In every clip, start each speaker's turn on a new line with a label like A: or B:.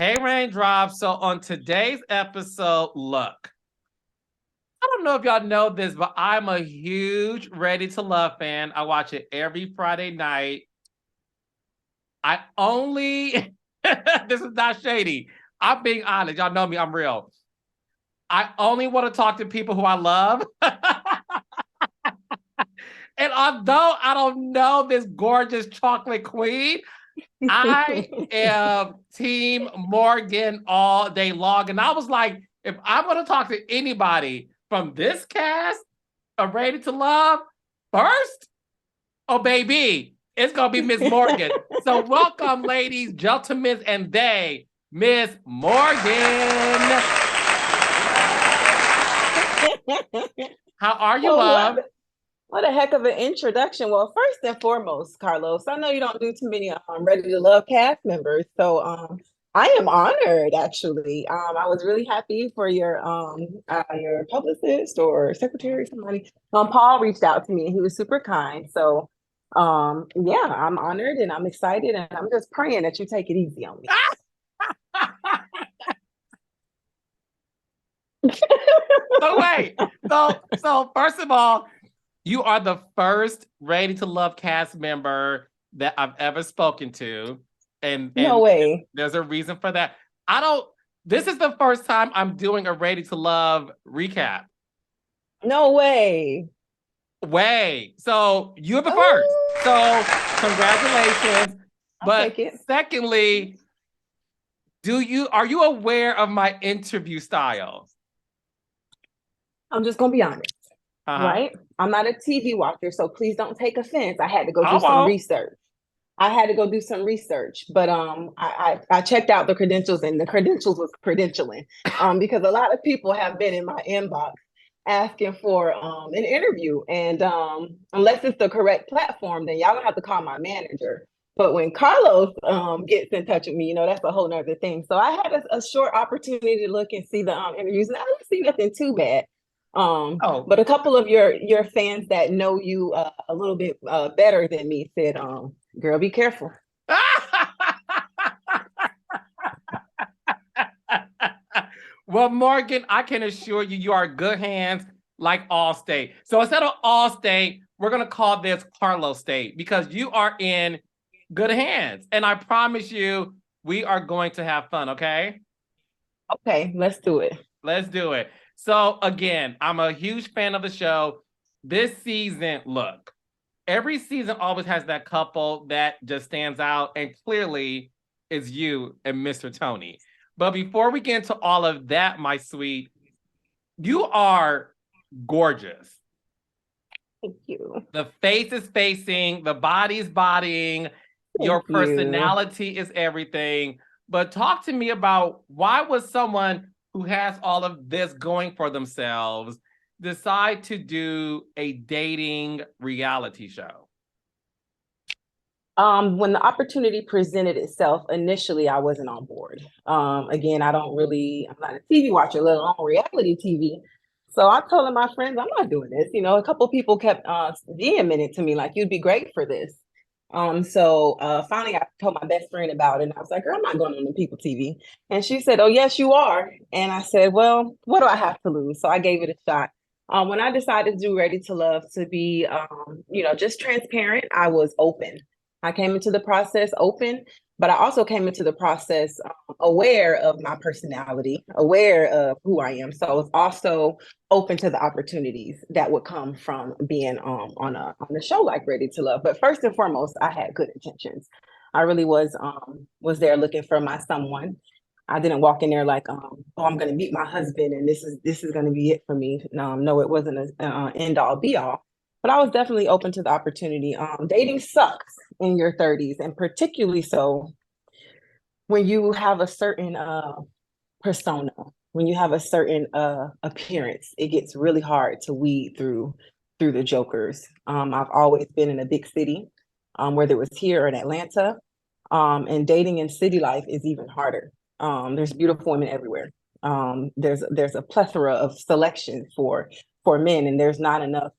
A: Hey, Raindrops. So on today's episode, look, I don't know if y'all know this, but I'm a huge Ready to Love fan. I watch it every Friday night. I only, this is not shady. I'm being honest. Y'all know me, I'm real. I only want to talk to people who I love. And although I don't know this gorgeous chocolate queen, I am Team Morgan all day long. And I was like, if I'm going to talk to anybody from this cast of Ready to Love first, oh, baby, it's going to be Miss Morgan. So welcome, ladies, gentlemen, and they, Miss Morgan. How are you, love?
B: What a heck of an introduction. Well, first and foremost, Carlos, I know you don't do too many Ready to Love cast members. So I am honored actually. I was really happy for your publicist or secretary, somebody. Paul reached out to me and he was super kind. So yeah, I'm honored and I'm excited and I'm just praying that you take it easy on me.
A: So wait. So first of all, you are the first Ready to Love cast member that I've ever spoken to. And
B: No way.
A: there's a reason for that. This is the first time I'm doing a Ready to Love recap.
B: No way.
A: So you're the first. So congratulations. But secondly, are you aware of my interview style?
B: I'm just gonna be honest. Right? I'm not a TV watcher, so please don't take offense. I had to go do some research. But I checked out the credentials, and the credentials was credentialing. Because a lot of people have been in my inbox asking for an interview, and unless it's the correct platform, then y'all gonna have to call my manager. But when Carlos gets in touch with me, that's a whole nother thing. So I had a short opportunity to look and see the interviews, and I didn't see nothing too bad. But a couple of your fans that know you a little bit better than me said, girl, be careful.
A: Well, Morgan, I can assure you, you are good hands like Allstate. So instead of Allstate, we're going to call this Carlos State because you are in good hands. And I promise you, we are going to have fun, okay?
B: Okay, let's do it.
A: Let's do it. So again, I'm a huge fan of the show. This season, look, every season always has that couple that just stands out, and clearly is you and Mr. Tony. But before we get into all of that, my sweet, you are gorgeous.
B: Thank you.
A: The face is facing, the body's bodying, your personality is everything. But talk to me about why was someone who has all of this going for themselves decide to do a dating reality show?
B: When the opportunity presented itself, initially I wasn't on board. Again, I'm not a TV watcher, let alone reality TV. So I told my friends, I'm not doing this. A couple of people kept DMing it to me, like, you'd be great for this. So finally I told my best friend about it, and I was like, girl, I'm not going on the People TV. And she said, oh, yes, you are. And I said, well, what do I have to lose? So I gave it a shot. When I decided to do Ready to Love, to be, just transparent, I was open. I came into the process open, but I also came into the process aware of my personality, aware of who I am. So I was also open to the opportunities that would come from being on a show like Ready to Love. But first and foremost, I had good intentions. I really was there looking for my someone. I didn't walk in there like, oh, I'm going to meet my husband and this is going to be it for me. No, it wasn't an end all be all. But I was definitely open to the opportunity. Dating sucks in your 30s, and particularly so when you have a certain persona, when you have a certain appearance. It gets really hard to weed through the jokers. I've always been in a big city, whether it was here or in Atlanta, and dating in city life is even harder. There's beautiful women everywhere. There's a plethora of selection for men, and there's not enough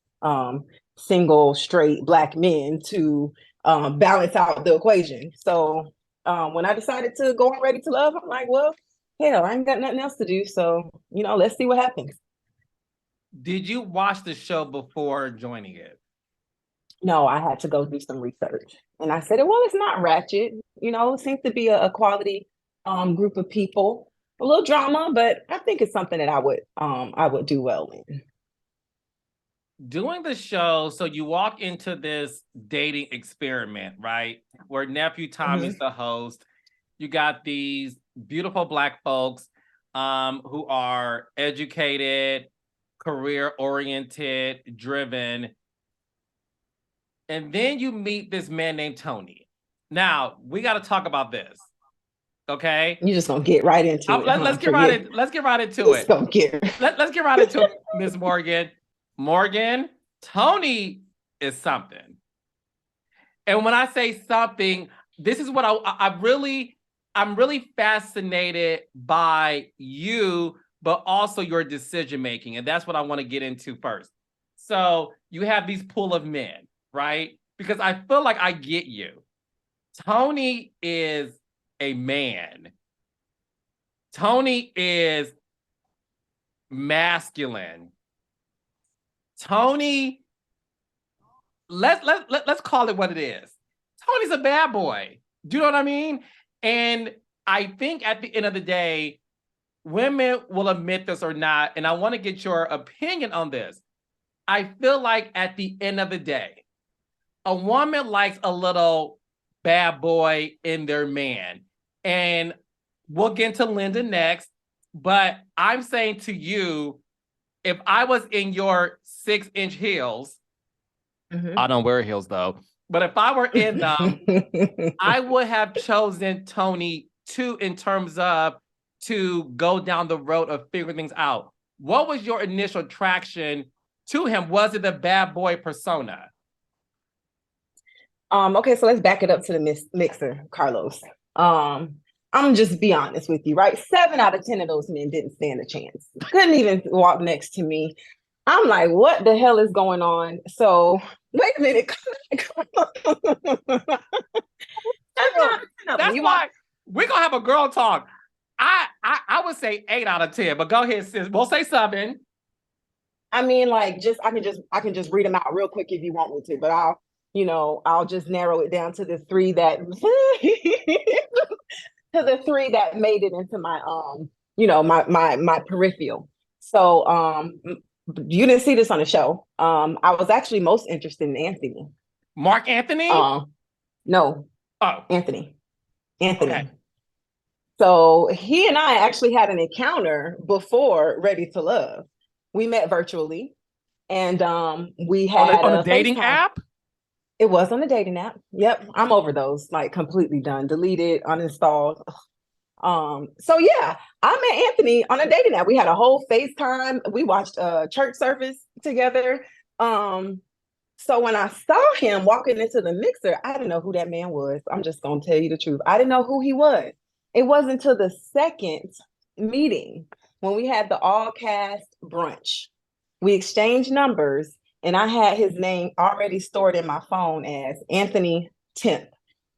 B: single straight Black men to balance out the equation. So When I decided to go on Ready to Love, I'm like, well, hell, I ain't got nothing else to do. So, let's see what happens.
A: Did you watch the show before joining it?
B: No, I had to go do some research. And I said, well, it's not ratchet. It seems to be a quality group of people. A little drama, but I think it's something that I would do well in.
A: Doing the show, so you walk into this dating experiment, right? Where nephew Tommy's the host. You got these beautiful Black folks who are educated, career-oriented, driven. And then you meet this man named Tony. Now, we got to talk about this. Okay?
B: You're just gonna get right into it.
A: Let's get right into it. Let's get right into it, Miss Morgan. Morgan, Tony is something. And when I say something, this is what I'm really fascinated by you, but also your decision making. And that's what I want to get into first. So you have these pool of men, right? Because I feel like I get you. Tony is a man. Tony is masculine. Tony, let's call it what it is. Tony's a bad boy. Do you know what I mean? And I think at the end of the day, women will admit this or not, and I want to get your opinion on this. I feel like at the end of the day, a woman likes a little bad boy in their man. And we'll get into Linda next, but I'm saying to you, if I was in your 6-inch heels, I don't wear heels though, but if I were in them, I would have chosen Tony too, in terms of to go down the road of figuring things out. What was your initial attraction to him? Was it the bad boy persona?
B: Okay, so let's back it up to the mixer, Carlos. I'm just be honest with you, right? 7 out of 10 of those men didn't stand a chance. Couldn't even walk next to me. I'm like, what the hell is going on? So wait a minute.
A: That's why we're gonna have a girl talk. I would say 8 out of 10, but go ahead, sis. We'll say 7.
B: I mean, like, I can just read them out real quick if you want me to, but I'll just narrow it down to the 3 that made it into my my peripheral. So you didn't see this on the show. I was actually most interested in Anthony.
A: Marc Anthony?
B: No.
A: Oh.
B: Anthony.
A: Okay.
B: So he and I actually had an encounter before Ready to Love. We met virtually, and we had
A: on a dating app.
B: It was on the dating app. Yep, I'm over those. Like, completely done, deleted, uninstalled. So yeah, I met Anthony on a dating app. We had a whole FaceTime. We watched a church service together. So when I saw him walking into the mixer, I didn't know who that man was. I'm just gonna tell you the truth. I didn't know who he was. It wasn't until the second meeting when we had the all cast brunch. We exchanged numbers, and I had his name already stored in my phone as Anthony Temp,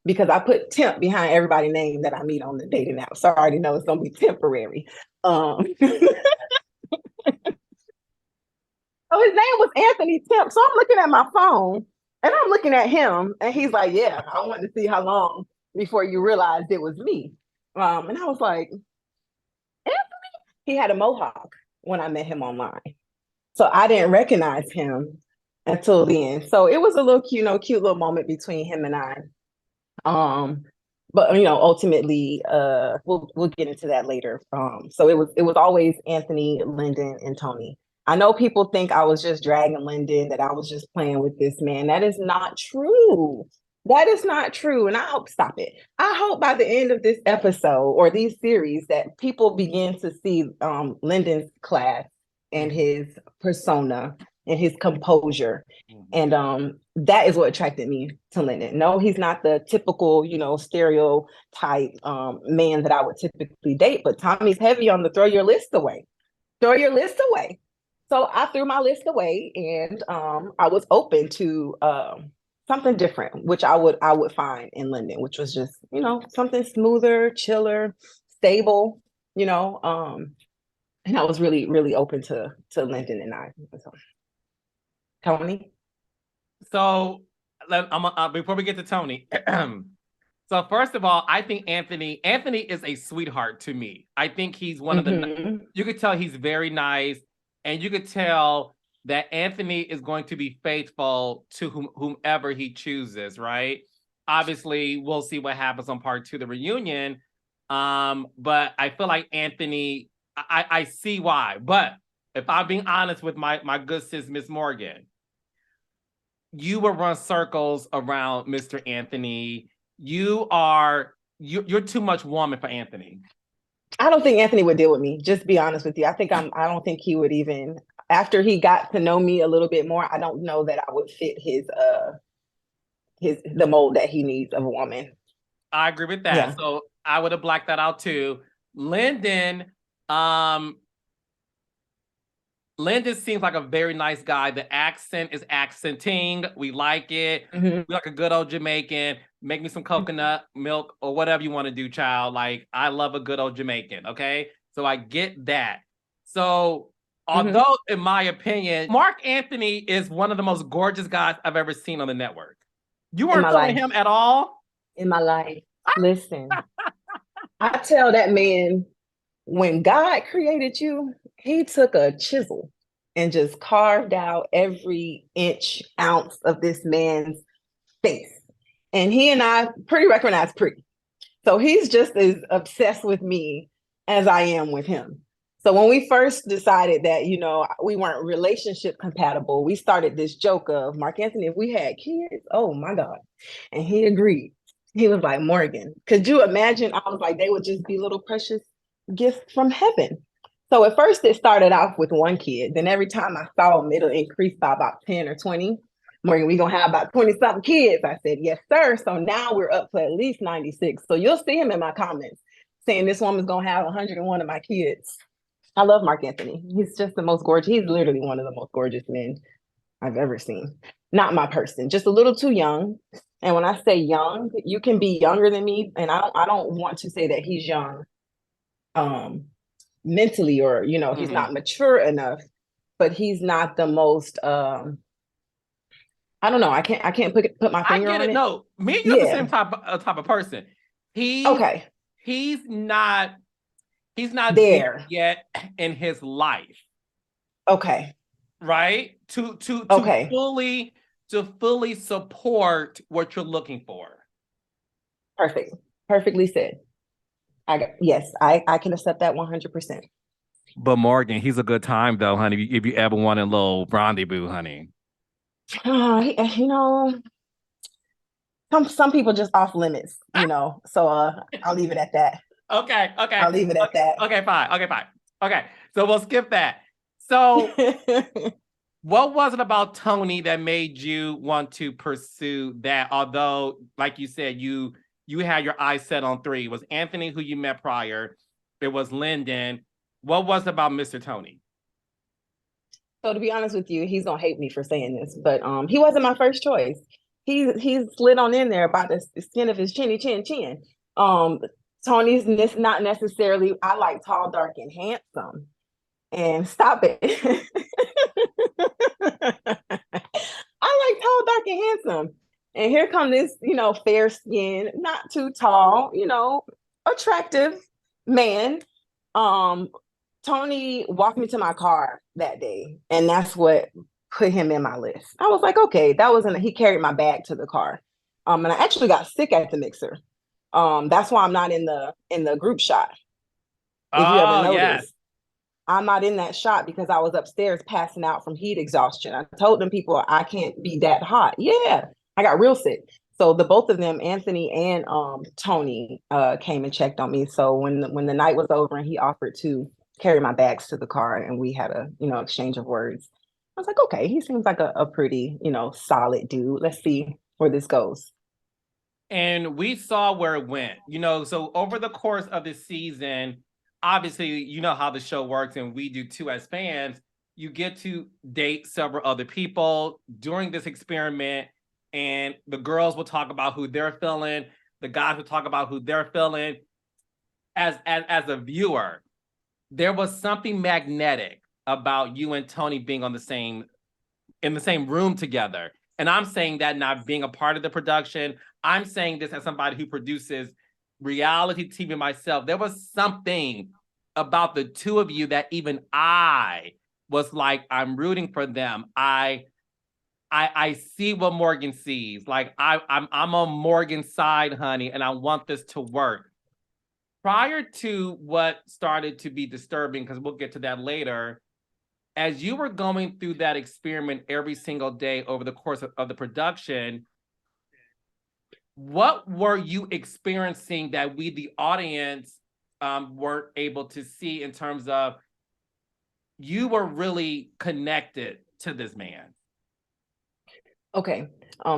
B: because I put temp behind everybody's name that I meet on the dating app. So I already know it's gonna be temporary. So his name was Anthony Temp. So I'm looking at my phone and I'm looking at him, and he's like, yeah, I wanted to see how long before you realized it was me. And I was like, Anthony? He had a mohawk when I met him online. So I didn't recognize him until then. So it was a little cute little moment between him and I. But ultimately, we'll get into that later. So it was always Anthony, Lyndon, and Tony. I know people think I was just dragging Lyndon, that I was just playing with this man. That is not true. That is not true. And I hope by the end of this episode or these series that people begin to see Lyndon's class and his persona and his composure. And that is what attracted me to Lyndon. No, he's not the typical, stereotype man that I would typically date, but Tommy's heavy on the throw your list away. Throw your list away. So I threw my list away, and I was open to something different, which I would find in Lyndon, which was just, you know, something smoother, chiller, stable, you know. And I was really, really open to Lyndon and I. So, Tony.
A: So before we get to Tony, so first of all, I think Anthony is a sweetheart to me. I think he's one of the, you could tell he's very nice, and you could tell that Anthony is going to be faithful to whomever he chooses, right? Obviously, we'll see what happens on part 2, the reunion. But I feel like Anthony, I see why. But if I'm being honest with my good sis, Miss Morgan, you will run circles around Mr. Anthony. You're too much woman for Anthony.
B: I don't think Anthony would deal with me. Just be honest with you. I don't think he would even, after he got to know me a little bit more, I don't know that I would fit the mold that he needs of a woman.
A: I agree with that. Yeah. So I would have blacked that out too. Lyndon seems like a very nice guy. The accent is accenting. We like it. We like a good old Jamaican. Make me some coconut milk or whatever you want to do, child. Like, I love a good old Jamaican, okay? So I get that. So although, in my opinion, Marc Anthony is one of the most gorgeous guys I've ever seen on the network. You weren't feeling him at all?
B: In my life. Listen, I tell that man, when God created you, he took a chisel and just carved out every ounce of this man's face. And he and I pretty recognize pretty. So he's just as obsessed with me as I am with him. So when we first decided that, you know, we weren't relationship compatible, we started this joke of, Marc Anthony, if we had kids, oh my God. And he agreed. He was like, Morgan, could you imagine? I was like, they would just be little precious gifts from heaven. So at first it started off with one kid. Then every time I saw him, it'll increase by about 10 or 20. Morgan, we're going to have about 20-something kids. I said, yes, sir. So now we're up to at least 96. So you'll see him in my comments saying this woman's going to have 101 of my kids. I love Marc Anthony. He's just the most gorgeous. He's literally one of the most gorgeous men I've ever seen. Not my person, just a little too young. And when I say young, you can be younger than me. And I don't want to say that he's young mentally, or, you know, he's not mature enough, but he's not the most, I don't know. I can't put my finger on it.
A: No, me and you're the same type of person. He's not there yet in his life.
B: Okay.
A: Right? To fully support what you're looking for.
B: Perfect. Perfectly said. I can accept that 100%.
A: But Morgan, he's a good time though, honey. If you ever want a little rendezvous, honey.
B: You know, some people just off limits, you know. So I'll leave it at that.
A: Okay.
B: I'll leave it at that.
A: Okay, fine. Okay, so we'll skip that. So what was it about Tony that made you want to pursue that? Although, like you said, you had your eyes set on 3. It was Anthony, who you met prior. It was Lyndon. What was it about Mr. Tony?
B: So to be honest with you, he's gonna hate me for saying this, but he wasn't my first choice. He slid on in there about the skin of his chin. Tony's not necessarily. I like tall, dark, and handsome. And stop it. I like tall, dark, and handsome. And here come this, you know, fair skin, not too tall, you know, attractive man. Tony walked me to my car that day, and that's what put him in my list. I was like, okay, he carried my bag to the car. And I actually got sick at the mixer. That's why I'm not in the group shot. If you ever noticed. Yes. I'm not in that shot because I was upstairs passing out from heat exhaustion. I told them people I can't be that hot. Yeah, I got real sick. So the both of them, Anthony and Tony, came and checked on me. So when the night was over and he offered to carry my bags to the car and we had a, you know, exchange of words, I was like, okay, he seems like a pretty, you know, solid dude. Let's see where this goes.
A: And we saw where it went, you know, so over the course of this season, obviously, you know how the show works, and we do too as fans. You get to date several other people. During this experiment, and the girls will talk about who they're feeling, the guys will talk about who they're feeling. As a viewer, there was something magnetic about you and Tony being in the same room together. And I'm saying that not being a part of the production. I'm saying this as somebody who produces reality TV myself. There was something about the two of you that even I was like, I'm rooting for them. I see what Morgan sees. Like I'm on Morgan's side, honey, and I want this to work. Prior to what started to be disturbing, because we'll get to that later, as you were going through that experiment every single day over the course of the production, what were you experiencing that we, the audience, weren't able to see in terms of you were really connected to this man?
B: Okay.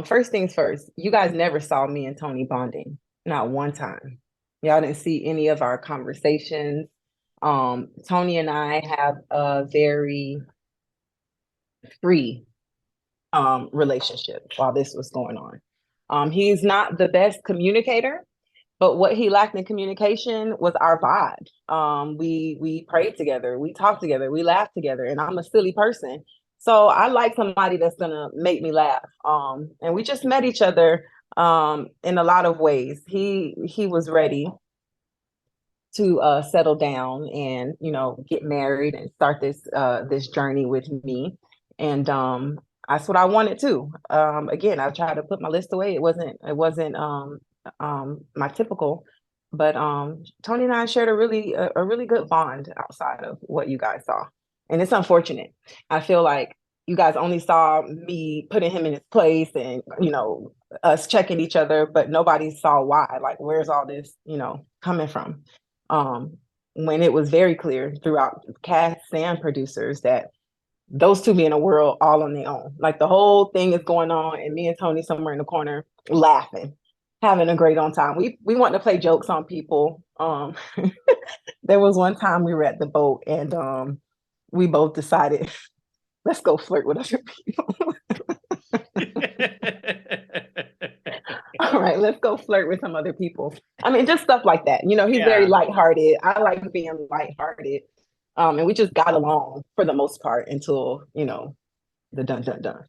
B: First things first, you guys never saw me and Tony bonding, not one time. Y'all didn't see any of our conversations. Tony and I have a very free relationship while this was going on. He's not the best communicator, but what he lacked in communication was our vibe. We prayed together, we talked together, we laughed together, and I'm a silly person. So I like somebody that's gonna make me laugh. And we just met each other in a lot of ways. He was ready to settle down and get married and start this journey with me. And that's what I wanted too. Again, I tried to put my list away. It wasn't my typical, but Tony and I shared a really good bond outside of what you guys saw. And it's unfortunate. I feel like you guys only saw me putting him in his place and us checking each other, but nobody saw why. Like, where's all this coming from? When it was very clear throughout cast and producers that those two be in a world all on their own. Like, the whole thing is going on, and me and Tony somewhere in the corner laughing, having a great on time. We want to play jokes on people. There was one time we were at the boat, and we both decided, let's go flirt with other people. All right, let's go flirt with some other people. I mean, just stuff like that. He's very lighthearted. I like being lighthearted. And we just got along for the most part until, the dun dun dun.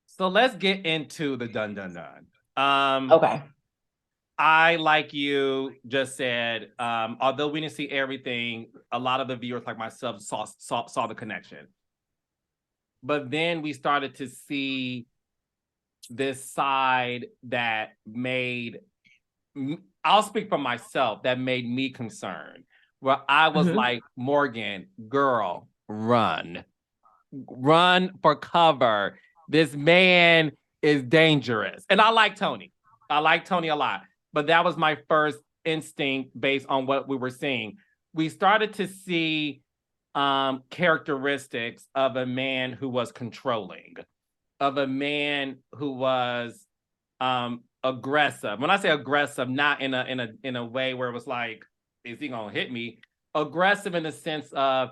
A: So let's get into the dun dun dun.
B: Okay.
A: I, like you just said, although we didn't see everything, a lot of the viewers like myself saw the connection. But then we started to see this side that I'll speak for myself, that made me concerned. Where I was like, Morgan, girl, run for cover. This man is dangerous. And I like Tony. I like Tony a lot. But that was my first instinct based on what we were seeing. We started to see characteristics of a man who was controlling, of a man who was aggressive. When I say aggressive, not in a way where it was like, is he gonna hit me? Aggressive in the sense of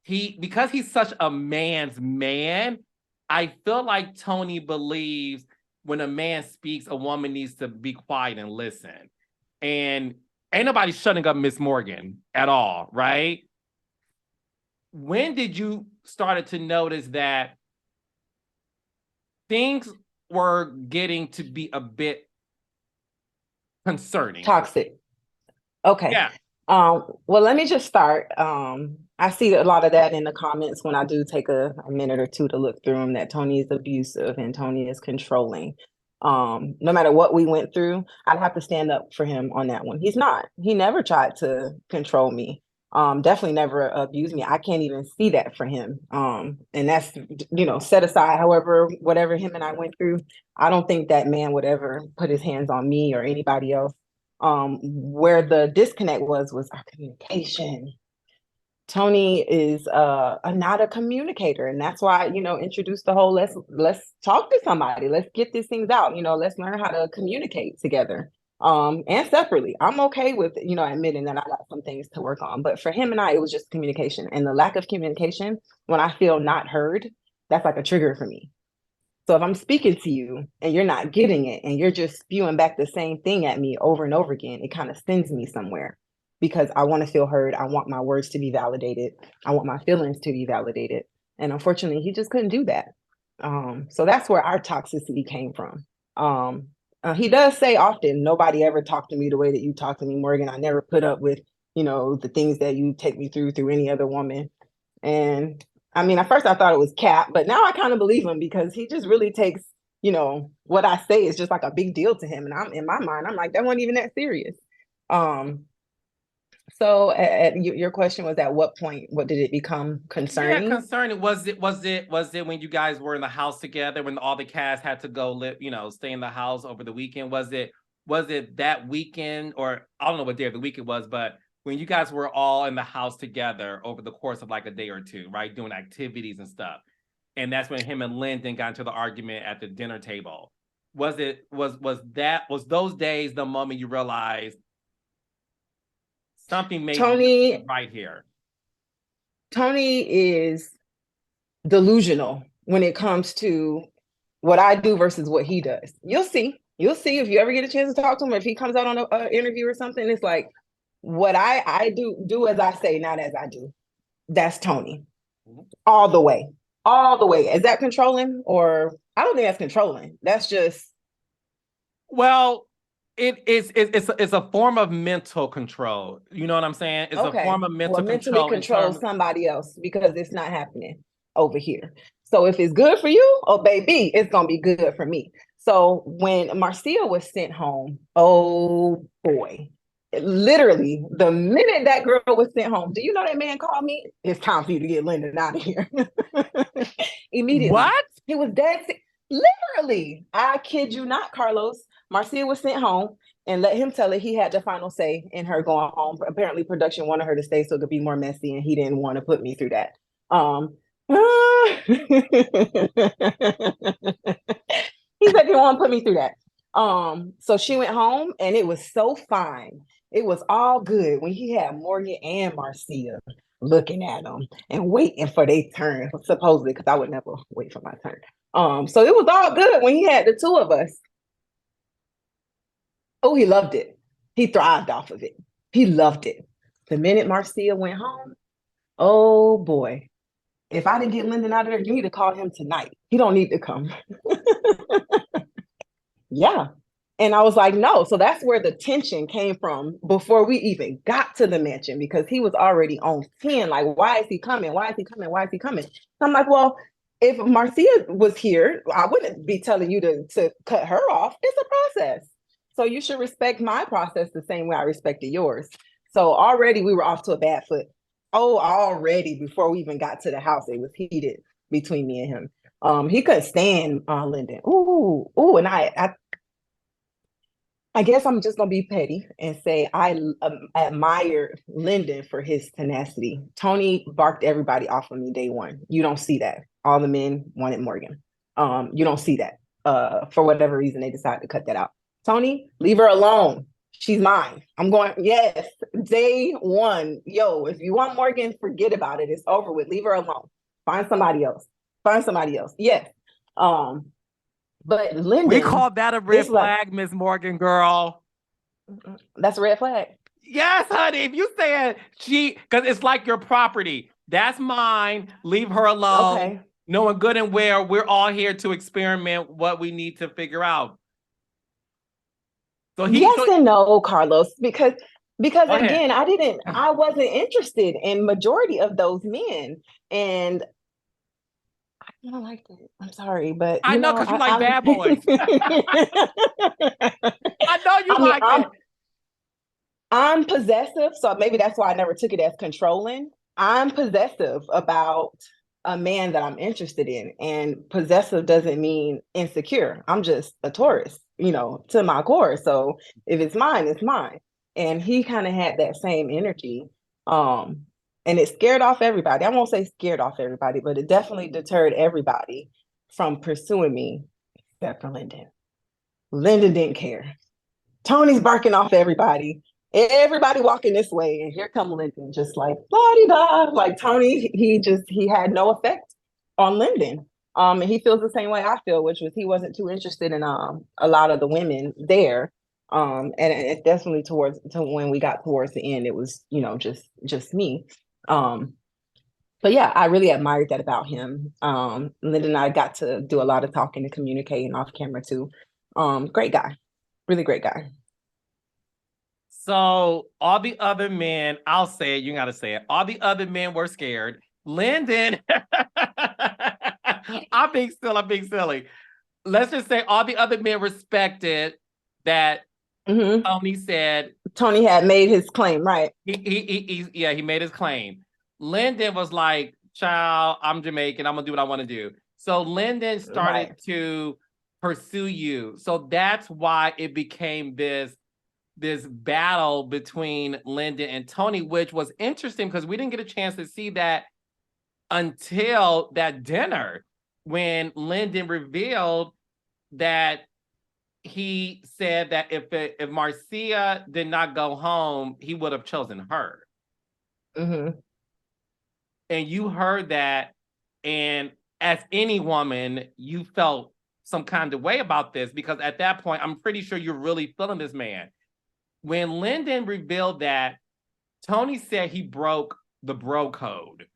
A: because he's such a man's man, I feel like Tony believes when a man speaks, a woman needs to be quiet and listen. And ain't nobody shutting up Miss Morgan at all, right? When did you started to notice that things were getting to be a bit concerning?
B: Toxic. Okay.
A: Yeah.
B: Well, let me just start. I see a lot of that in the comments when I do take a minute or two to look through them, that Tony is abusive and Tony is controlling. No matter what we went through, I'd have to stand up for him on that one. He's not. He never tried to control me. Definitely never abused me. I can't even see that for him. And that's, set aside, however, whatever him and I went through, I don't think that man would ever put his hands on me or anybody else. Where the disconnect was our communication. Tony is not a communicator, and that's why introduce the whole let's talk to somebody, let's get these things out, let's learn how to communicate together, and separately. I'm okay with admitting that I got some things to work on, but for him and I, it was just communication, and the lack of communication, when I feel not heard, that's like a trigger for me. So if I'm speaking to you and you're not getting it and you're just spewing back the same thing at me over and over again, it kind of sends me somewhere because I want to feel heard. I want my words to be validated. I want my feelings to be validated. And unfortunately, he just couldn't do that. So that's where our toxicity came from. He does say often, nobody ever talked to me the way that you talk to me, Morgan. I never put up with, the things that you take me through any other woman. And I mean, at first I thought it was cap, but now I kind of believe him because he just really takes, what I say is just like a big deal to him. And I'm in my mind, I'm like, that wasn't even that serious. So your question was at what point, what did it become concerning?
A: Yeah, concerning. Was it when you guys were in the house together when all the cast had to go live, stay in the house over the weekend? Was it that weekend, or I don't know what day of the week it was, but when you guys were all in the house together over the course of like a day or two, right, doing activities and stuff, and that's when him and Lyndon got into the argument at the dinner table. Was those days the moment you realized something may be right here?
B: Tony is delusional when it comes to what I do versus what he does. You'll see if you ever get a chance to talk to him, if he comes out on an interview or something, it's like what I do as I say, not as I do. That's Tony. All the way. Is that controlling? Or I don't think that's controlling. That's just,
A: well, it's a form of mental control. You know what I'm saying? It's
B: okay.
A: A form of mental
B: mentally
A: control
B: somebody else because it's not happening over here. So if it's good for you, oh baby, it's gonna be good for me. So when Marcia was sent home, oh boy, literally the minute that girl was sent home, do you know that man called me? It's time for you to get Lyndon out of here. Immediately.
A: What?
B: He was dead sick. Literally, I kid you not, Carlos. Marcia was sent home and let him tell it he had the final say in her going home. Apparently, production wanted her to stay so it could be more messy, and he didn't want to put me through that. He said he won't put me through that. So she went home and it was so fine. It was all good when he had Morgan and Marcia looking at him and waiting for their turn, supposedly, because I would never wait for my turn. So it was all good when he had the two of us. Oh, he loved it. He thrived off of it. He loved it. The minute Marcia went home, oh boy. If I didn't get Lyndon out of there, you need to call him tonight. He don't need to come. Yeah. And I was like, no. So that's where the tension came from before we even got to the mansion, because he was already on 10. Like, why is he coming? Why is he coming? Why is he coming? So I'm like, well, if Marcia was here, I wouldn't be telling you to cut her off. It's a process. So you should respect my process the same way I respected yours. So already we were off to a bad foot. Oh, already before we even got to the house, it was heated between me and him. He couldn't stand Lyndon. Ooh, and I guess I'm just gonna be petty and say I admire Lyndon for his tenacity. Tony barked everybody off of me day one. You don't see that. All the men wanted Morgan. You don't see that. For whatever reason, they decided to cut that out. Tony, leave her alone. She's mine. I'm going, yes, day one. Yo, if you want Morgan, forget about it. It's over with. Leave her alone. Find somebody else. Yes. But Lyndon,
A: we call that a red flag, like, Miss Morgan, girl.
B: That's a red flag.
A: Yes, honey. If you say because it's like your property. That's mine. Leave her alone. Okay. Knowing good and well, we're all here to experiment what we need to figure out.
B: So and no, Carlos, because again, I wasn't interested in majority of those men, and I don't like that. I'm sorry, but
A: I know because you like bad boys. I know you like it.
B: I'm possessive, so maybe that's why I never took it as controlling. I'm possessive about a man that I'm interested in, and possessive doesn't mean insecure. I'm just a Taurus, to my core. So if it's mine, it's mine. And he kind of had that same energy. And it scared off everybody. I won't say scared off everybody, but it definitely deterred everybody from pursuing me, except for Lyndon. Lyndon didn't care. Tony's barking off everybody. Everybody walking this way, and here come Lyndon, just like blah-de-da. Like Tony, he had no effect on Lyndon. And he feels the same way I feel, which was he wasn't too interested in a lot of the women there. And it definitely towards to when we got towards the end, it was, you know, just me. But yeah, I really admired that about him. Linda and I got to do a lot of talking and communicating off camera too. Great guy, really great guy.
A: So all the other men, I'll say it, you gotta say it. All the other men were scared. Lyndon, I'm being silly. Let's just say all the other men respected that Tony said
B: Tony had made his claim, right?
A: He made his claim. Lyndon was like, child, I'm Jamaican, I'm gonna do what I want to do. So Lyndon started to pursue you. So that's why it became this battle between Lyndon and Tony, which was interesting because we didn't get a chance to see that until that dinner when Lyndon revealed that he said that if Marcia did not go home, he would have chosen her. And you heard that, and as any woman, you felt some kind of way about this because at that point, I'm pretty sure you're really feeling this man. When Lyndon revealed that, Tony said he broke the bro code.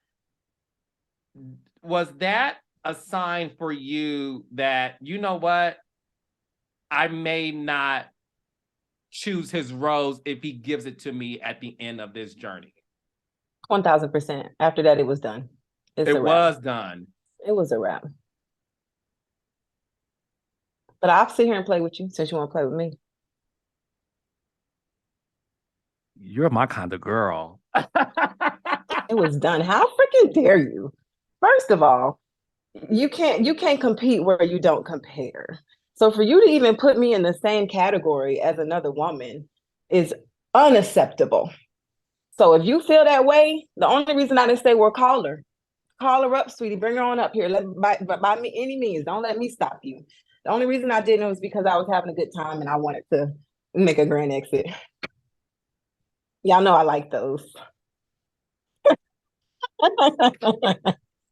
A: Was that a sign for you that, you know what, I may not choose his rose if he gives it to me at the end of this journey?
B: 1000%. After that, it was done.
A: It was done.
B: It was a wrap. But I'll sit here and play with you since you want to play with me.
A: You're my kind of girl.
B: It was done. How freaking dare you? First of all, you can't compete where you don't compare. So for you to even put me in the same category as another woman is unacceptable. So if you feel that way, the only reason I didn't say, well, call her up, sweetie, bring her on up here. By me any means, don't let me stop you. The only reason I didn't was because I was having a good time and I wanted to make a grand exit. Y'all know I like those.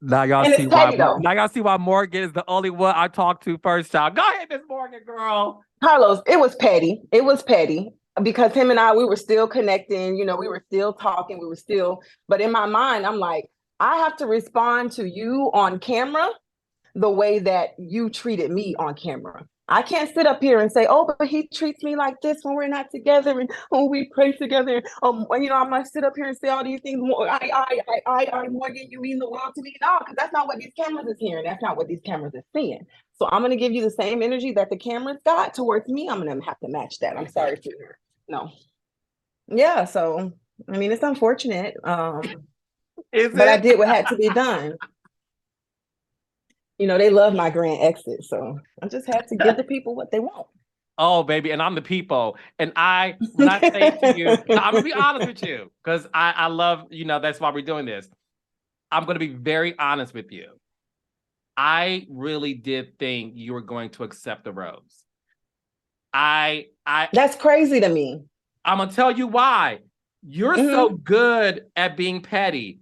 A: Now y'all see why. Now y'all see why Morgan is the only one I talked to first time. Go ahead, Miss Morgan, girl.
B: Carlos, it was petty. It was petty because him and I, we were still connecting. You know, we were still talking. We were still. But in my mind, I'm like, I have to respond to you on camera the way that you treated me on camera. I can't sit up here and say, oh, but he treats me like this when we're not together and when we pray together. You know, I'm gonna sit up here and say all these things. I, Morgan, you mean the world to me? No, because that's not what these cameras is hearing. That's not what these cameras are seeing. So I'm gonna give you the same energy that the cameras got towards me. I'm gonna have to match that. I'm sorry for you. No. Yeah, so I mean, it's unfortunate. But I did what had to be done. You know, they love my grand exit, so I just had to give the people what they want.
A: Oh, baby, and I'm the people. And when I say to you, I'm gonna be honest with you, because I love, you know, that's why we're doing this. I'm gonna be very honest with you. I really did think you were going to accept the rose.
B: That's crazy to me.
A: I'm gonna tell you why. You're so good at being petty.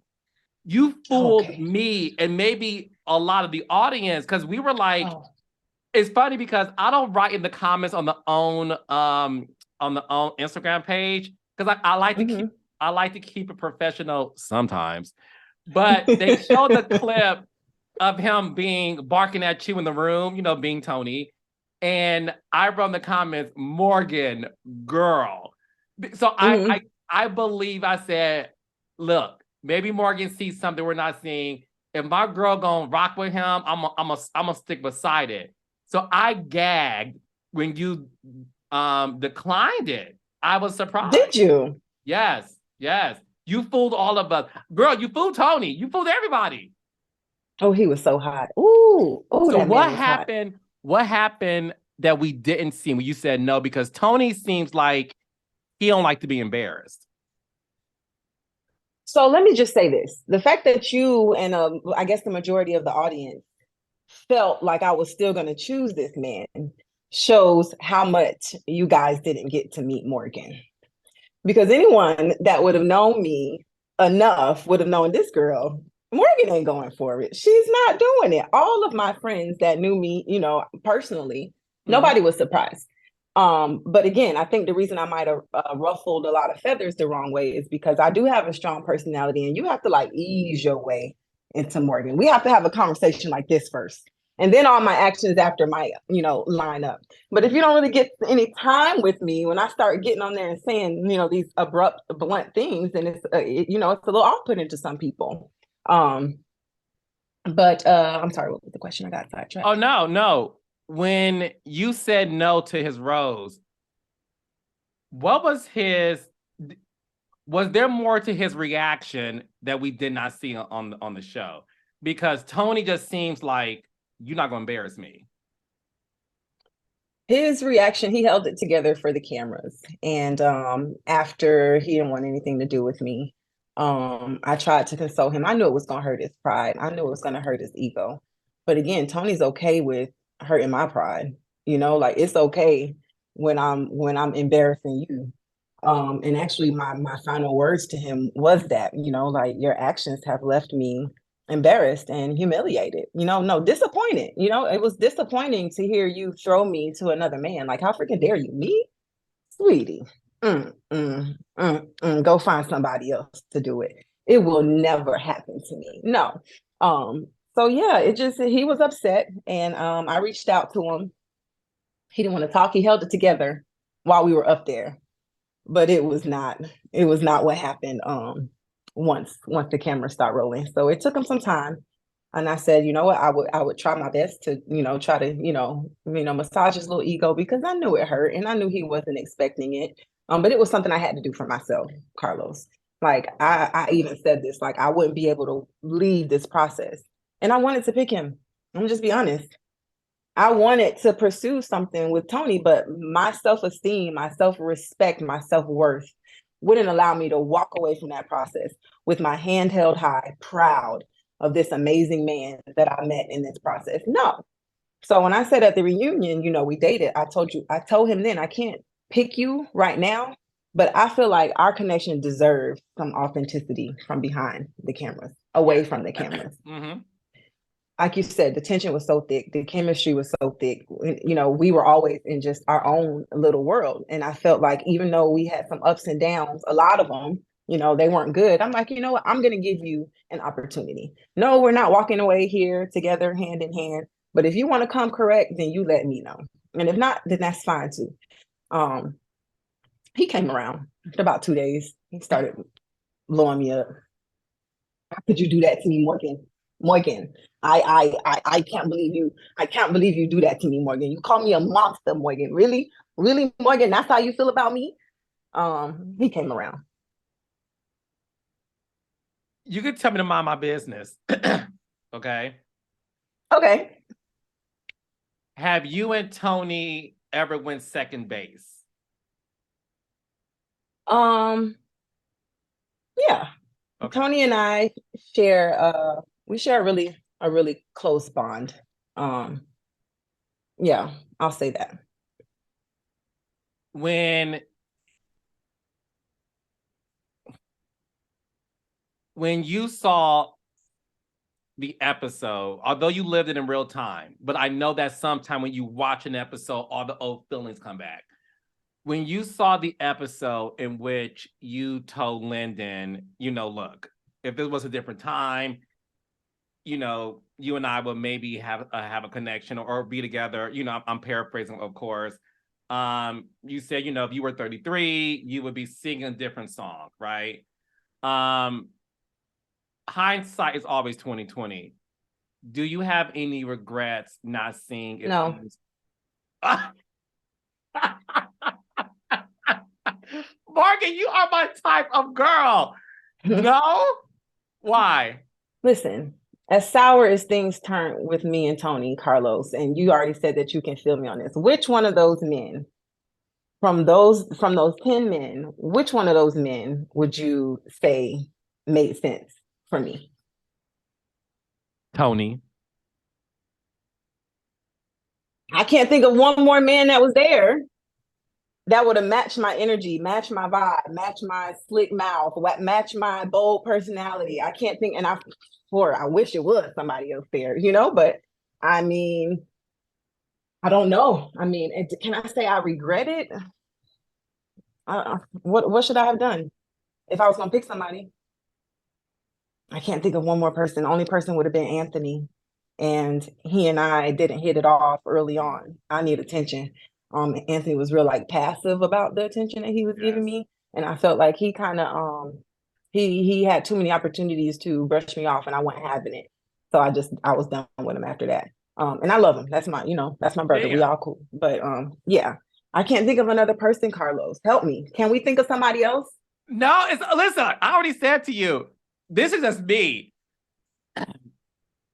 A: You fooled me and maybe a lot of the audience because we were like, it's funny because I don't write in the comments on the own Instagram page because I like to keep it professional sometimes. But they showed the clip of him barking at you in the room, you know, being Tony. And I wrote in the comments, Morgan, girl. So I believe I said, look, maybe Morgan sees something we're not seeing. If my girl gonna rock with him, I'm gonna stick beside it. So I gagged when you declined it. I was surprised.
B: Did you?
A: Yes. You fooled all of us. Girl, you fooled Tony. You fooled everybody.
B: Oh, he was so hot. Ooh.
A: So what happened? Hot. What happened that we didn't see when you said no? Because Tony seems like he don't like to be embarrassed.
B: So let me just say this. The fact that you and I guess the majority of the audience felt like I was still going to choose this man shows how much you guys didn't get to meet Morgan. Because anyone that would have known me enough would have known this girl Morgan ain't going for it. She's not doing it. All of my friends that knew me, personally, nobody was surprised. But again, I think the reason I might have ruffled a lot of feathers the wrong way is because I do have a strong personality, and you have to like ease your way into Morgan. We have to have a conversation like this first, and then all my actions after might, line up. But if you don't really get any time with me, when I start getting on there and saying, these abrupt, blunt things, then it's, it's a little off-putting to some people. But I'm sorry, what was the question? I got sidetracked.
A: Oh, no. When you said no to his rose, what was was there more to his reaction that we did not see on the show? Because Tony just seems like, you're not going to embarrass me.
B: His reaction, he held it together for the cameras. And after he didn't want anything to do with me, I tried to console him. I knew it was going to hurt his pride. I knew it was going to hurt his ego. But again, Tony's okay with hurting my pride. Like it's okay when I'm embarrassing you. And actually my final words to him was that, like your actions have left me embarrassed and humiliated, no, disappointed. It was disappointing to hear you throw me to another man. Like, how freaking dare you? Me? Sweetie, go find somebody else to do it. It will never happen to me. No. So yeah, he was upset, and I reached out to him. He didn't want to talk. He held it together while we were up there, but it was not what happened once the camera started rolling. So it took him some time. And I said, you know what, I would try my best to, try to, massage his little ego, because I knew it hurt and I knew he wasn't expecting it. But it was something I had to do for myself, Carlos. Like I even said this, like I wouldn't be able to leave this process. And I wanted to pick him. I'm gonna just be honest. I wanted to pursue something with Tony, but my self-esteem, my self-respect, my self-worth wouldn't allow me to walk away from that process with my hand held high, proud of this amazing man that I met in this process. No. So when I said at the reunion, we dated, I told him then, I can't pick you right now, but I feel like our connection deserves some authenticity from behind the cameras, away from the cameras.
A: Mm-hmm.
B: Like you said, the tension was so thick, the chemistry was so thick. We were always in just our own little world. And I felt like even though we had some ups and downs, a lot of them, they weren't good. I'm like, you know what? I'm going to give you an opportunity. No, we're not walking away here together, hand in hand. But if you want to come correct, then you let me know. And if not, then that's fine too. He came around after about 2 days. He started blowing me up. How could you do that to me, Morgan? Morgan, I can't believe you. I can't believe you do that to me, Morgan. You call me a monster, Morgan. Really? Really, Morgan? That's how you feel about me? He came around.
A: You could tell me to mind my business. Okay.
B: Okay.
A: Have you and Tony ever went second base?
B: Yeah. Okay. Tony and I share a really close bond. Yeah, I'll say that.
A: When you saw the episode, although you lived it in real time, but I know that sometime when you watch an episode, all the old feelings come back. When you saw the episode in which you told Lyndon, look, if this was a different time, you and I would maybe have a connection or be together. I'm paraphrasing, of course. You said, if you were 33, you would be singing a different song, right? Hindsight is always 2020. Do you have any regrets not seeing it?
B: No.
A: Morgan, you are my type of girl. No? Why?
B: Listen, as sour as things turn with me and Tony, Carlos, and you already said that you can feel me on this. Which one of those men, from those 10 men, which one of those men would you say made sense for me?
A: Tony.
B: I can't think of one more man that was there. that would have matched my energy, matched my vibe, matched my slick mouth, match my bold personality. I can't think, and I wish it was somebody else there, but I mean, I don't know. I mean, can I say I regret it? What should I have done if I was gonna pick somebody? I can't think of one more person. The only person would have been Anthony, and he and I didn't hit it off early on. I need attention. Anthony was real like passive about the attention that he was giving me, and I felt like he kind of he had too many opportunities to brush me off, and I wasn't having it. So I was done with him after that. And I love him. That's my brother. We all cool. But yeah, I can't think of another person. Carlos, help me. Can we think of somebody else?
A: No, listen, I already said to you, this is just me.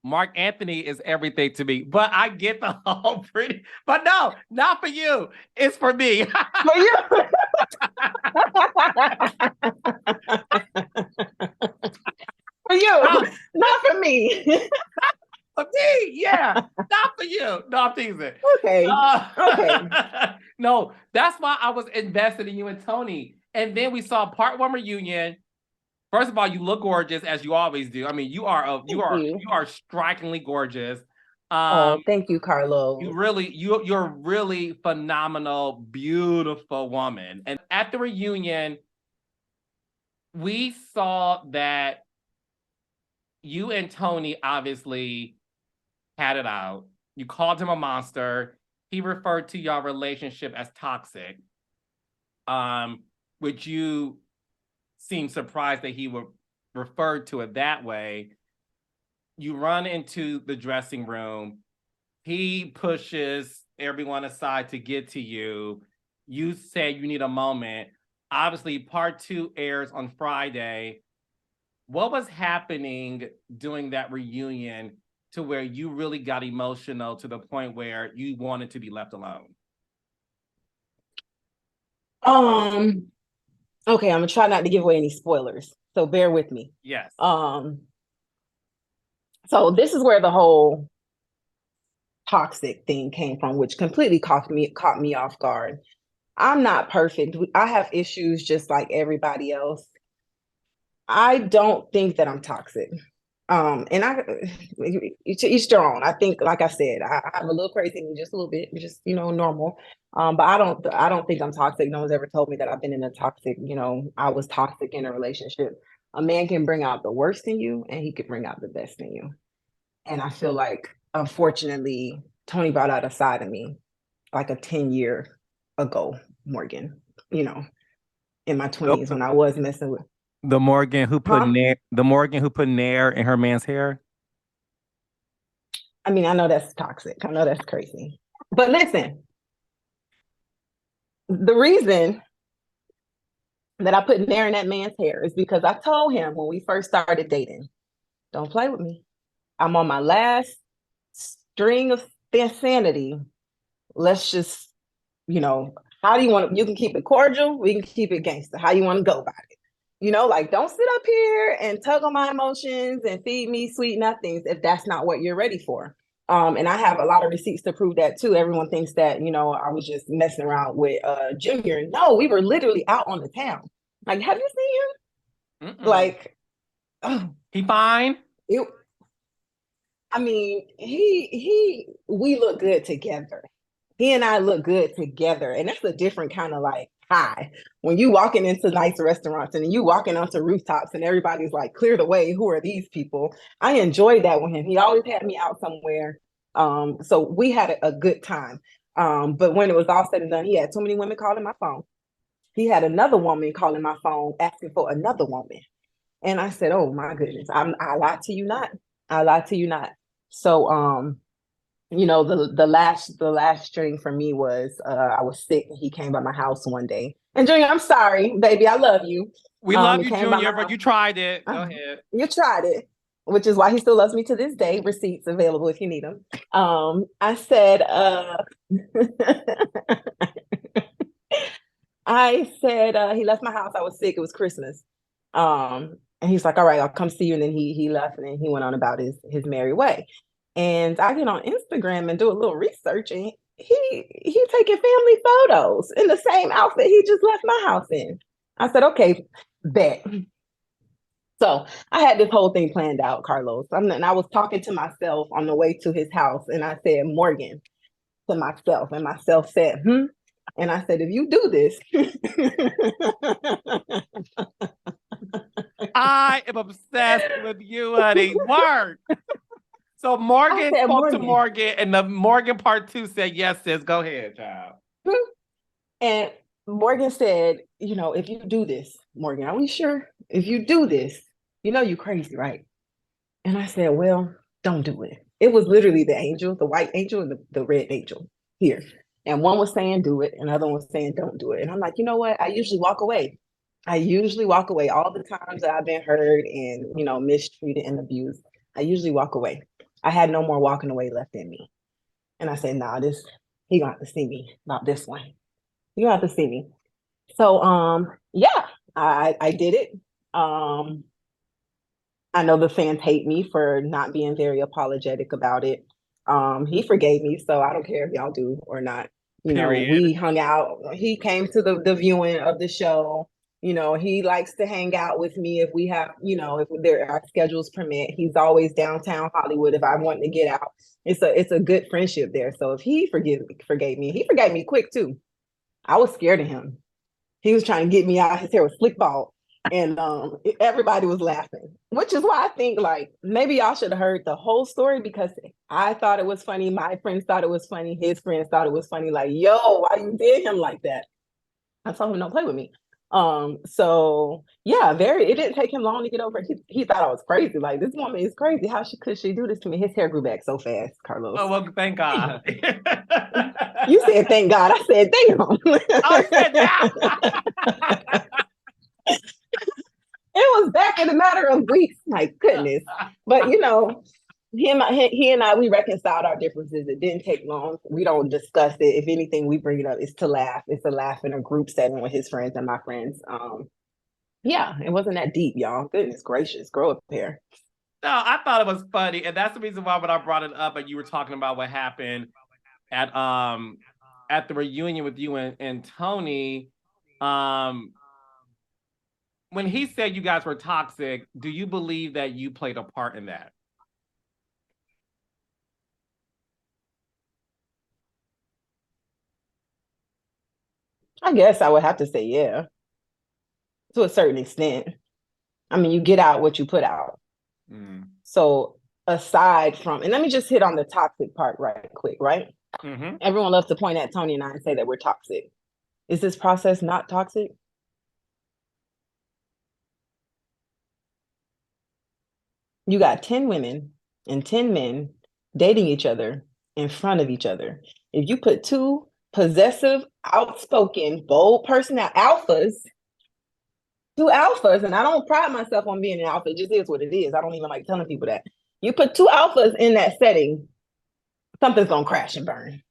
A: Marc Anthony is everything to me, but I get the whole pretty, but no, not for you. It's for me.
B: For you. For you, not for me.
A: For me, yeah, not for you. No, I'm teasing.
B: Okay. Okay.
A: No, that's why I was invested in you and Tony. And then we saw part 1 reunion. First of all, you look gorgeous as you always do. I mean, you are strikingly gorgeous.
B: Thank you, Carlos.
A: You're really phenomenal, beautiful woman. And at the reunion, we saw that you and Tony obviously had it out. You called him a monster. He referred to your relationship as toxic, which you seemed surprised that he would refer to it that way. You run into the dressing room. He pushes everyone aside to get to you. You say you need a moment. Obviously, part 2 airs on Friday. What was happening during that reunion to where you really got emotional to the point where you wanted to be left alone?
B: Okay, I'm gonna try not to give away any spoilers, so bear with me.
A: Yes.
B: So this is where the whole toxic thing came from, which completely caught me off guard. I'm not perfect. I have issues just like everybody else. I don't think that I'm toxic. And each their own. I think, like I said, I'm a little crazy, just a little bit, just normal. But I don't think I'm toxic. No one's ever told me that I've been in a toxic. I was toxic in a relationship. A man can bring out the worst in you, and he can bring out the best in you. And I feel like, unfortunately, Tony brought out a side of me, like a 10-year ago, Morgan. In my 20s when I was messing with.
A: The Morgan who put Nair in her man's hair.
B: I mean, I know that's toxic. I know that's crazy. But listen, the reason that I put Nair in that man's hair is because I told him when we first started dating, don't play with me. I'm on my last string of insanity. Let's just, how do you want to, you can keep it cordial, we can keep it gangster. How you want to go about it? Like, don't sit up here and tug on my emotions and feed me sweet nothings if that's not what you're ready for. And I have a lot of receipts to prove that too. Everyone thinks that, I was just messing around with Junior. No, we were literally out on the town. Like, have you seen him? Mm-mm. Like,
A: he fine?
B: I mean, we look good together. He and I look good together. And that's a different kind of like high. When you walking into nice restaurants and you walking onto rooftops and everybody's like, clear the way. Who are these people? I enjoyed that with him. He always had me out somewhere. So we had a good time. But when it was all said and done, he had too many women calling my phone. He had another woman calling my phone asking for another woman. And I said, oh my goodness, I lied to you not. I lied to you not. So the last string for me was I was sick and he came by my house one day. And Junior, I'm sorry, baby, I love you.
A: We love you, Junior, but you tried it. Go ahead.
B: You tried it, which is why he still loves me to this day. Receipts available if you need them. I said, he left my house. I was sick. It was Christmas. And he's like, all right, I'll come see you. And then he left and then he went on about his merry way. And I get on Instagram and do a little research, and he taking family photos in the same outfit he just left my house in. I said, okay, bet. So I had this whole thing planned out, Carlos. And I was talking to myself on the way to his house, and I said, Morgan, to myself, and myself said, And I said, if you do this,
A: I am obsessed with you, honey. Word. So Morgan
B: said,
A: spoke to
B: Morgan.
A: Morgan, and the Morgan part 2 said, yes, sis, go ahead, child.
B: And Morgan said, if you do this, Morgan, are we sure? If you do this, you crazy, right? And I said, well, don't do it. It was literally the angel, the white angel and the red angel here. And one was saying do it, and the other one was saying don't do it. And I'm like, you know what? I usually walk away. All the times that I've been hurt and, mistreated and abused. I usually walk away. I had no more walking away left in me. And I said, nah, he gonna have to see me about this one. You have to see me. So yeah, I did it. I know the fans hate me for not being very apologetic about it. He forgave me, so I don't care if y'all do or not.
A: Period.
B: We hung out. He came to the viewing of the show. He likes to hang out with me if we have, if our schedules permit. He's always downtown Hollywood if I want to get out. It's a good friendship there. So if he forgave me, he forgave me quick too. I was scared of him. He was trying to get me out. His hair was slick bald. And everybody was laughing, which is why I think like maybe y'all should have heard the whole story, because I thought it was funny. My friends thought it was funny. His friends thought it was funny. Like, yo, why you did him like that? I told him don't play with me. So yeah, it didn't take him long to get over it. He thought I was crazy. Like, this woman is crazy. How could she do this to me? His hair grew back so fast, Carlos.
A: Oh, well, thank God.
B: You said thank God. I said damn.
A: I said that.
B: It was back in a matter of weeks. My goodness. But he and I, we reconciled our differences. It didn't take long. We don't discuss it. If anything, we bring it up. It's to laugh. It's a laugh in a group setting with his friends and my friends. Yeah, it wasn't that deep, y'all. Goodness gracious, grow up here.
A: No, I thought it was funny, and that's the reason why when I brought it up, and you were talking about what happened at the reunion with you and Tony, when he said you guys were toxic, do you believe that you played a part in that?
B: I guess I would have to say yeah, to a certain extent. I mean, you get out what you put out. So aside from, and let me just hit on the toxic part right quick, right? Everyone loves to point at Tony and I and say that we're toxic. Is this process not toxic? You got 10 women and 10 men dating each other in front of each other. If you put two possessive, outspoken, bold alphas, and I don't pride myself on being an alpha, it just is what it is. I don't even like telling people that. You put two alphas in that setting, something's gonna crash and burn.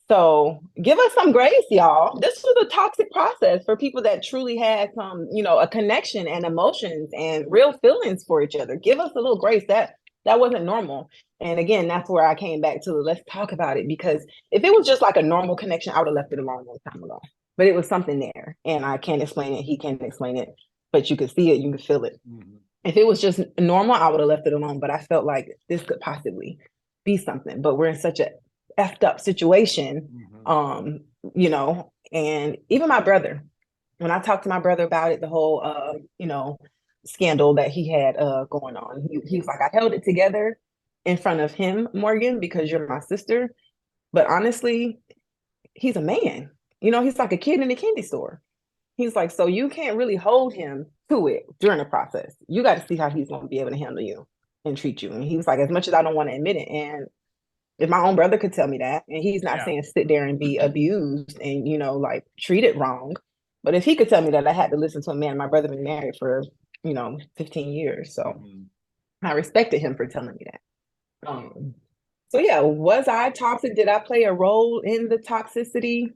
B: So give us some grace, y'all. This was a toxic process for people that truly had some, a connection and emotions and real feelings for each other. Give us a little grace. That wasn't normal. And again, that's where I came back to let's talk about it, because if it was just like a normal connection, I would have left it a long time ago. But it was something there, and I can't explain it. He can't explain it, but you could see it, you could feel it. If it was just normal, I would have left it alone. But I felt like this could possibly be something. But we're in such a effed up situation, and even my brother, when I talked to my brother about it, the whole, scandal that he had going on, he was like, I held it together in front of him, Morgan, because you're my sister. But honestly, he's a man. He's like a kid in a candy store. He's like, so you can't really hold him to it during the process. You got to see how he's going to be able to handle you and treat you. And he was like, as much as I don't want to admit it, and if my own brother could tell me that, and he's not saying sit there and be abused and, like treated wrong, but if he could tell me that, I had to listen to a man, my brother been married for, 15 years. So I respected him for telling me that. So yeah, was I toxic? Did I play a role in the toxicity?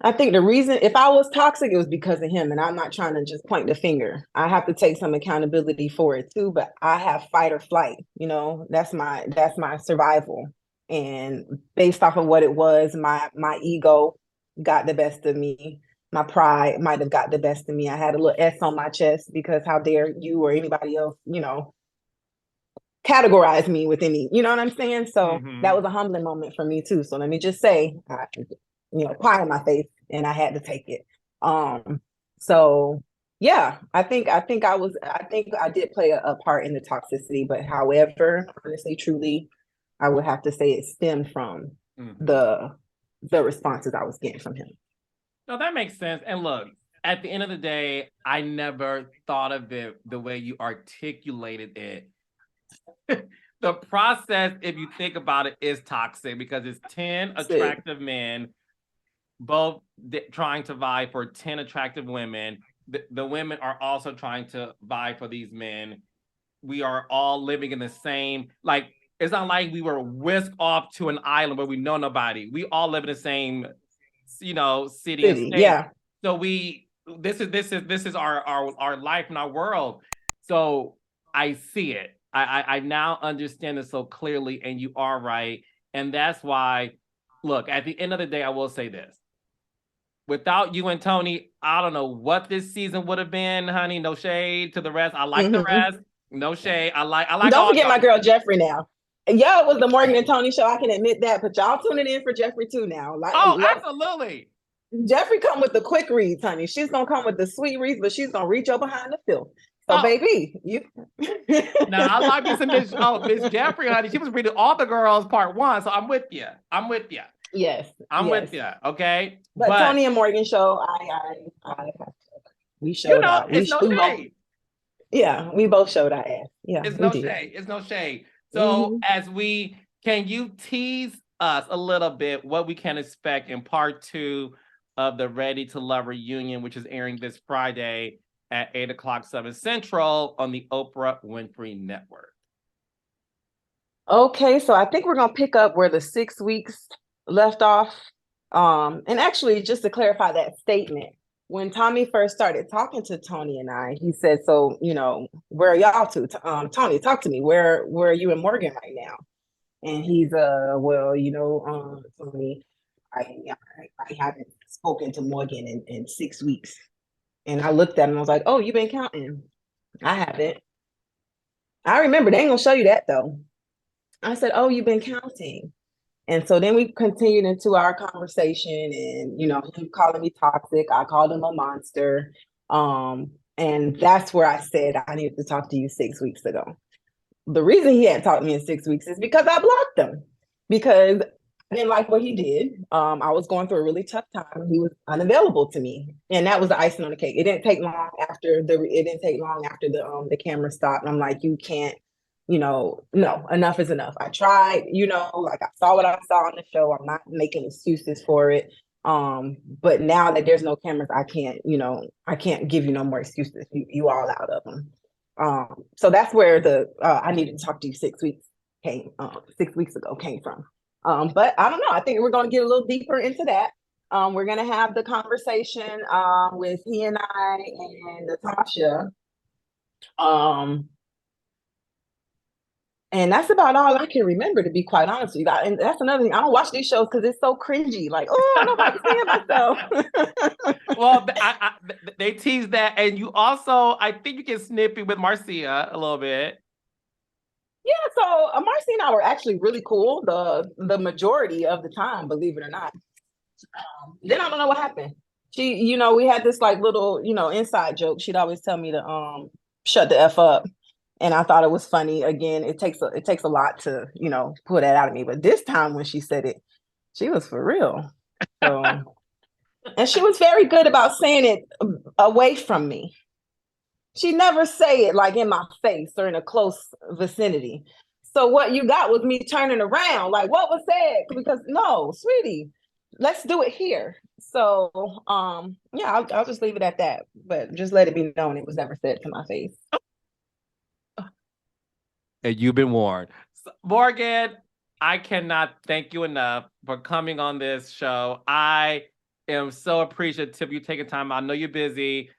B: I think the reason, if I was toxic, it was because of him, and I'm not trying to just point the finger. I have to take some accountability for it too, but I have fight or flight, that's my survival. And based off of what it was, my ego got the best of me. My pride might have got the best of me. I had a little S on my chest because how dare you or anybody else, categorize me with any, you know what I'm saying? So that was a humbling moment for me too. So let me just say, pie in my face, and I had to take it. So yeah, I think I did play a part in the toxicity, but however, honestly, truly, I would have to say it stemmed from the responses I was getting from him.
A: No, that makes sense. And look, at the end of the day, I never thought of it the way you articulated it. The process, if you think about it, is toxic because it's 10 attractive men, both trying to vie for 10 attractive women. The women are also trying to vie for these men. We are all living in the same, like, it's not like we were whisked off to an island where we know nobody. We all live in the same, city and state.
B: Yeah.
A: So this is our life and our world. So I see it. I now understand it so clearly, and you are right. And that's why, look, at the end of the day, I will say this. Without you and Tony, I don't know what this season would have been, honey. No shade to the rest. I like the rest. No shade. I like.
B: Don't forget my girl Jeffrey now. Yeah, it was the Morgan and Tony show. I can admit that, but y'all tuning in for Jeffrey too now.
A: Absolutely.
B: Jeffrey come with the quick reads, honey. She's gonna come with the sweet reads, but she's gonna reach up behind the film. So, baby, you.
A: Now I like me some Miss Jeffrey, honey. She was reading all the girls part 1, so I'm with you.
B: Yes,
A: I'm with you. Okay,
B: but Tony and Morgan show, we showed out.
A: It's no shade.
B: Yeah, we both showed our ass. Yeah,
A: it's no shade. It's no shade. So can you tease us a little bit what we can expect in part 2 of the Ready to Love reunion, which is airing this Friday at 8:00, 7 Central on the Oprah Winfrey Network?
B: Okay, so I think we're gonna pick up where the 6 weeks left off. And actually, just to clarify that statement, when Tommy first started talking to Tony and I, he said, "So, where are y'all to? Tony, talk to me. Where are you and Morgan right now?" And he's well, Tony, I haven't spoken to Morgan in 6 weeks. And I looked at him and I was like, "Oh, you've been counting." I haven't. I remember, they ain't gonna show you that though. I said, "Oh, you've been counting." And so then we continued into our conversation, and him calling me toxic. I called him a monster. And that's where I said I needed to talk to you 6 weeks ago. The reason he hadn't talked to me in 6 weeks is because I blocked him, because I didn't like what he did. I was going through a really tough time. He was unavailable to me, and that was the icing on the cake. It didn't take long after the camera stopped. And I'm like, you can't, no, enough is enough. I tried, like I saw what I saw on the show. I'm not making excuses for it. But now that there's no cameras, I can't give you no more excuses. You all out of them. So that's where the I needed to talk to you 6 weeks ago came from. But I don't know. I think we're going to get a little deeper into that. We're going to have the conversation with he and I and Natasha. And that's about all I can remember, to be quite honest with you. And that's another thing. I don't watch these shows because it's so cringy. Like, oh, nobody's seeing myself.
A: Well, they tease that. And you also, I think you get snippy with Marcia a little bit.
B: Yeah, so Marcia and I were actually really cool the majority of the time, believe it or not. Then I don't know what happened. She, we had this like little, inside joke. She'd always tell me to shut the F up. And I thought it was funny. Again, it takes a lot to, pull that out of me. But this time when she said it, she was for real. So, and she was very good about saying it away from me. She never say it like in my face or in a close vicinity. So what you got was me turning around, like, what was said? Because no, sweetie, let's do it here. So yeah, I'll just leave it at that. But just let it be known it was never said to my face.
A: And you've been warned. Morgan, I cannot thank you enough for coming on this show. I am so appreciative of you taking time. I know you're busy.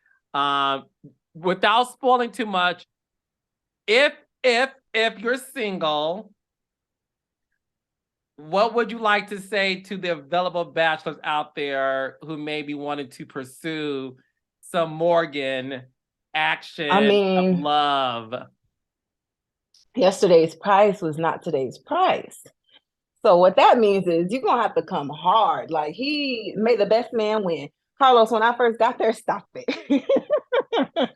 A: Without spoiling too much, if you're single, what would you like to say to the available bachelors out there who may be wanting to pursue some Morgan
B: I
A: action of
B: mean,
A: love?
B: yesterday's price was not today's price. So what that means is you're gonna have to come hard. Like he made the best man win. Carlos, when I first got there, stop it.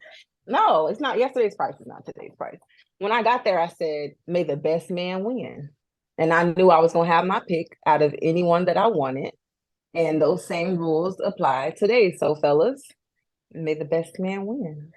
B: No, it's not yesterday's price, is not today's price. When I got there, I said, may the best man win. And I knew I was gonna have my pick out of anyone that I wanted. And those same rules apply today. So fellas, may the best man win.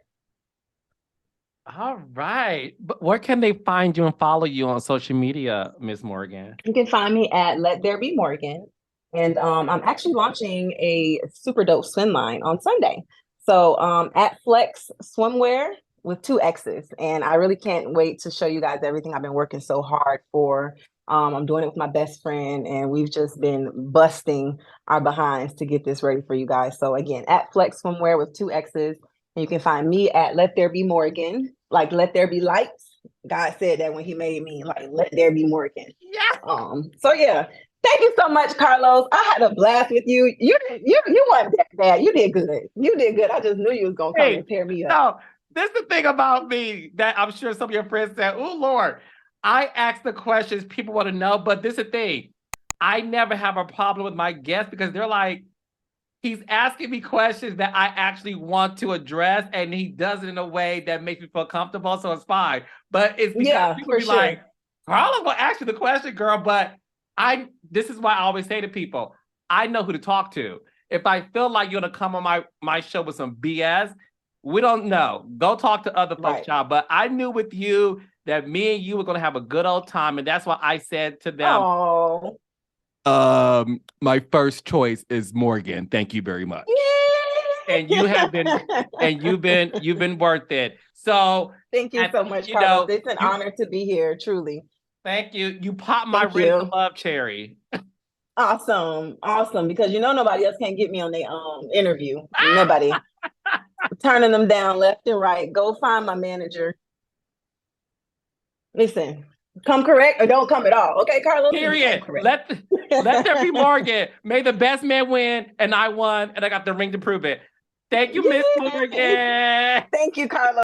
A: All right. But where can they find you and follow you on social media, Miss Morgan?
B: You can find me at Let There Be Morgan. And I'm actually launching a super dope swim line on Sunday. So at Flex Swimwear with 2 X's. And I really can't wait to show you guys everything I've been working so hard for. I'm doing it with my best friend, and we've just been busting our behinds to get this ready for you guys. So again, at Flex Swimwear with 2 X's. And you can find me at Let There Be Morgan, like Let There Be Lights. God said that when he made me, like, let there be Morgan.
A: Yeah.
B: So yeah, thank you so much, Carlos. I had a blast with you. You weren't that bad. You did good. You did good. I just knew you was gonna come and tear me up.
A: No, this is the thing about me that I'm sure some of your friends said, oh Lord, I ask the questions people want to know, but this is the thing. I never have a problem with my guests because they're like, he's asking me questions that I actually want to address, and he does it in a way that makes me feel comfortable, so it's fine. But it's because people be like, Carla will ask you the question, girl, but this is why I always say to people, I know who to talk to. If I feel like you're gonna come on my show with some BS, we don't know. Go talk to other folks, child. But I knew with you that me and you were gonna have a good old time, and that's why I said to them,
B: oh,
A: my first choice is Morgan. Thank you very much. And you have been, and you've been worth it. So
B: thank you so much, Carlos. It's an honor to be here, truly.
A: Thank you. You popped my red love cherry.
B: Awesome, awesome. Because nobody else can get me on their interview. Nobody. Turning them down left and right. Go find my manager. Listen. Come correct or don't come at all. Okay, Carlos?
A: Period. Let there be Morgan. May the best man win, and I won, and I got the ring to prove it. Thank you, Miss Morgan.
B: Thank you, Carlos.